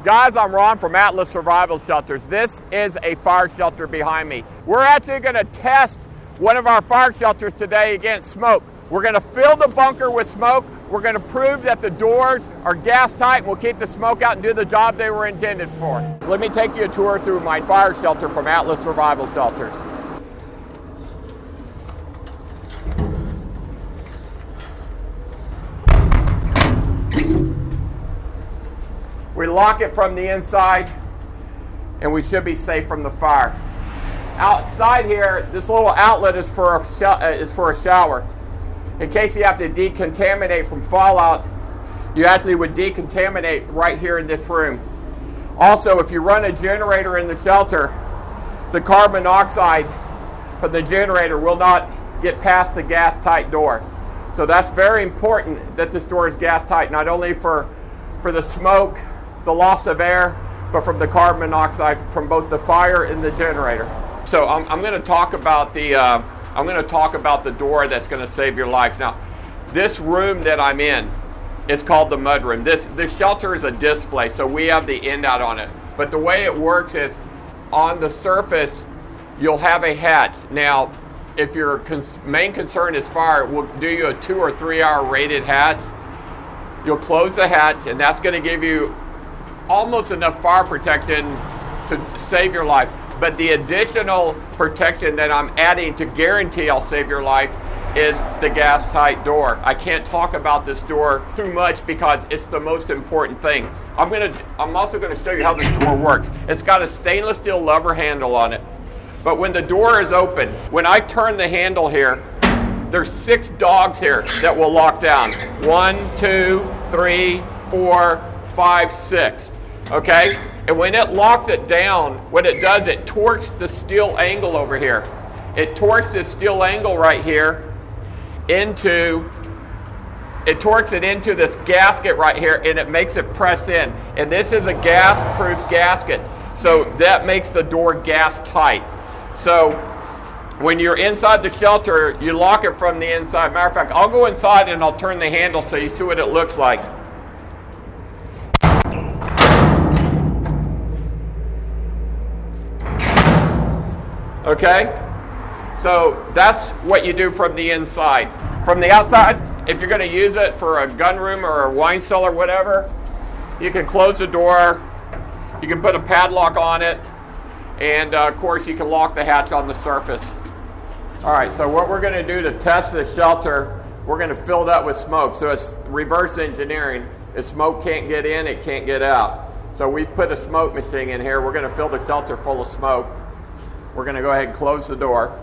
Guys, I'm Ron from Atlas Survival Shelters. This is a fire shelter behind me. We're actually going to test one of our fire shelters today against smoke. We're going to fill the bunker with smoke. We're going to prove that the doors are gas tight and will keep the smoke out and do the job they were intended for. Let me take you a tour through my fire shelter from Atlas Survival Shelters. We lock it from the inside, and we should be safe from the fire. Outside here, this little outlet is for a shower. In case you have to decontaminate from fallout, you actually would decontaminate right here in this room. Also, if you run a generator in the shelter, the carbon monoxide from the generator will not get past the gas-tight door. So that's very important that this door is gas-tight, not only for the smoke, the loss of air, but from the carbon monoxide from both the fire and the generator. So I'm going to talk about the door that's going to save your life. Now, this room that I'm in is called the mud room. This shelter is a display, so we have the end out on it. But the way it works is on the surface, you'll have a hatch. Now, if your main concern is fire, we'll do you a 2 or 3 hour rated hatch. You'll close the hatch, and that's going to give you almost enough fire protection to save your life. But the additional protection that I'm adding to guarantee I'll save your life is the gas tight door. I can't talk about this door too much because it's the most important thing. I'm also going to show you how this door works. It's got a stainless steel lever handle on it. But when the door is open, when I turn the handle here, there's 6 dogs here that will lock down. 1, 2, 3, 4, 5, 6. Okay? And when it locks it down, what it does, it torques the steel angle over here. It torques this steel angle right here into this gasket right here, and it makes it press in. And this is a gas-proof gasket. So that makes the door gas tight. So when you're inside the shelter, you lock it from the inside. Matter of fact, I'll go inside and I'll turn the handle so you see what it looks like. Okay? So that's what you do from the inside. From the outside, if you're going to use it for a gun room or a wine cellar, whatever, you can close the door, you can put a padlock on it, and of course you can lock the hatch on the surface. Alright, so what we're going to do to test this shelter, we're going to fill it up with smoke. So it's reverse engineering. If smoke can't get in, it can't get out. So we've put a smoke machine in here. We're going to fill the shelter full of smoke. We're going to go ahead and close the door,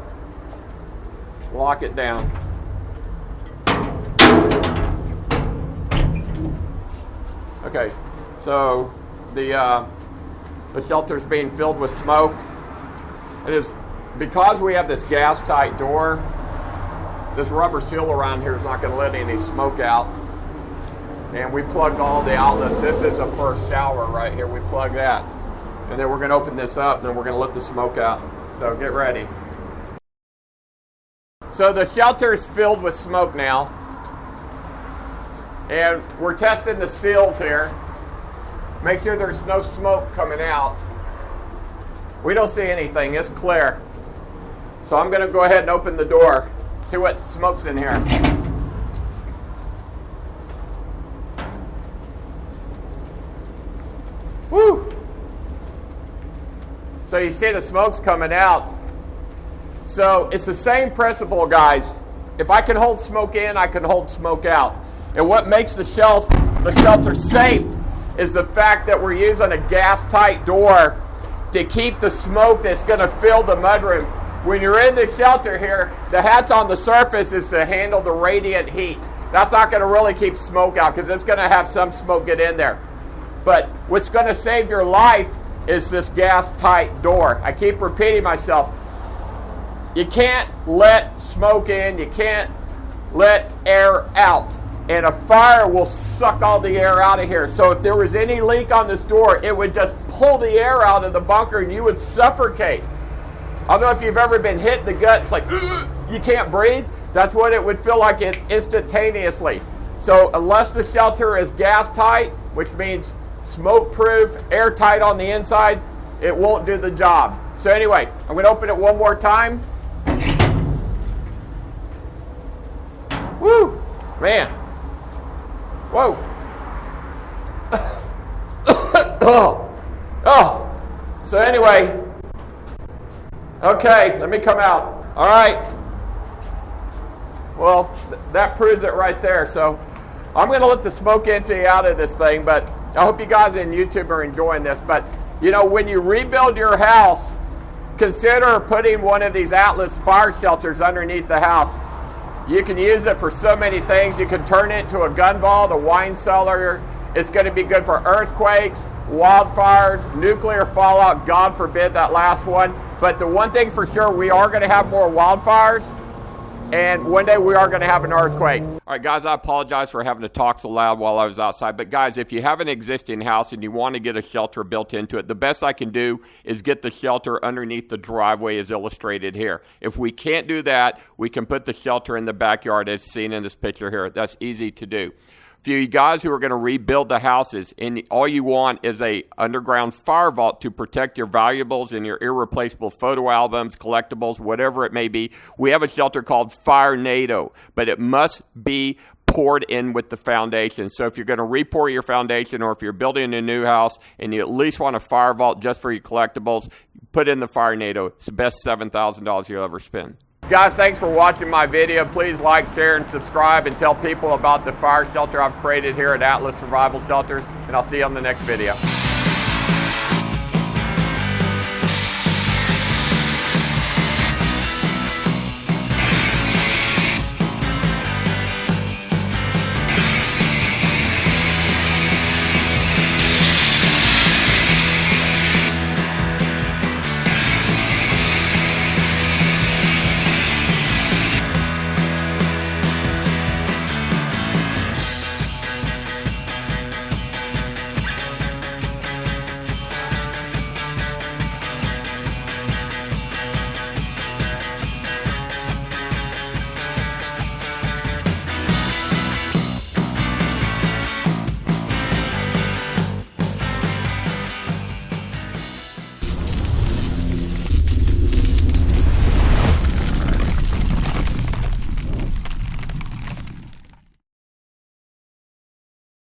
lock it down. Okay, so the shelter's being filled with smoke. It is because we have this gas-tight door. This rubber seal around here is not going to let any smoke out. And we plugged all the outlets. This is a first shower right here. We plug that, and then we're going to open this up, and then we're going to let the smoke out. So get ready. So the shelter is filled with smoke now. And we're testing the seals here. Make sure there's no smoke coming out. We don't see anything. It's clear. So I'm going to go ahead and open the door. See what smoke's in here. Woo! So you see the smoke's coming out. So it's the same principle, guys. If I can hold smoke in, I can hold smoke out. And what makes the shelter safe is the fact that we're using a gas-tight door to keep the smoke that's going to fill the mudroom. When you're in the shelter here, the hatch on the surface is to handle the radiant heat. That's not going to really keep smoke out because it's going to have some smoke get in there. But what's going to save your life is this gas-tight door. I keep repeating myself. You can't let smoke in. You can't let air out. And a fire will suck all the air out of here. So if there was any leak on this door, it would just pull the air out of the bunker and you would suffocate. I don't know if you've ever been hit in the gut. It's like, you can't breathe. That's what it would feel like instantaneously. So unless the shelter is gas tight, which means smoke-proof, airtight on the inside, it won't do the job. So anyway, I'm going to open it one more time. Woo! Man. Whoa. Oh. So anyway, okay, let me come out. All right. Well, that proves it right there. So I'm going to let the smoke empty out of this thing, but I hope you guys on YouTube are enjoying this. But, you know, when you rebuild your house, consider putting one of these Atlas fire shelters underneath the house. You can use it for so many things. You can turn it into a gun vault, a wine cellar. It's going to be good for earthquakes, wildfires, nuclear fallout, God forbid that last one. But the one thing for sure, we are going to have more wildfires, and one day we are going to have an earthquake. All right, guys, I apologize for having to talk so loud while I was outside. But, guys, if you have an existing house and you want to get a shelter built into it, the best I can do is get the shelter underneath the driveway as illustrated here. If we can't do that, we can put the shelter in the backyard as seen in this picture here. That's easy to do. For you guys who are going to rebuild the houses, and all you want is a underground fire vault to protect your valuables and your irreplaceable photo albums, collectibles, whatever it may be, we have a shelter called Fire NATO, but it must be poured in with the foundation. So if you're going to re-pour your foundation, or if you're building a new house and you at least want a fire vault just for your collectibles, put in the Fire NATO. It's the best $7,000 you'll ever spend. Guys, thanks for watching my video. Please like, share, and subscribe, and tell people about the fire shelter I've created here at Atlas Survival Shelters, and I'll see you on the next video.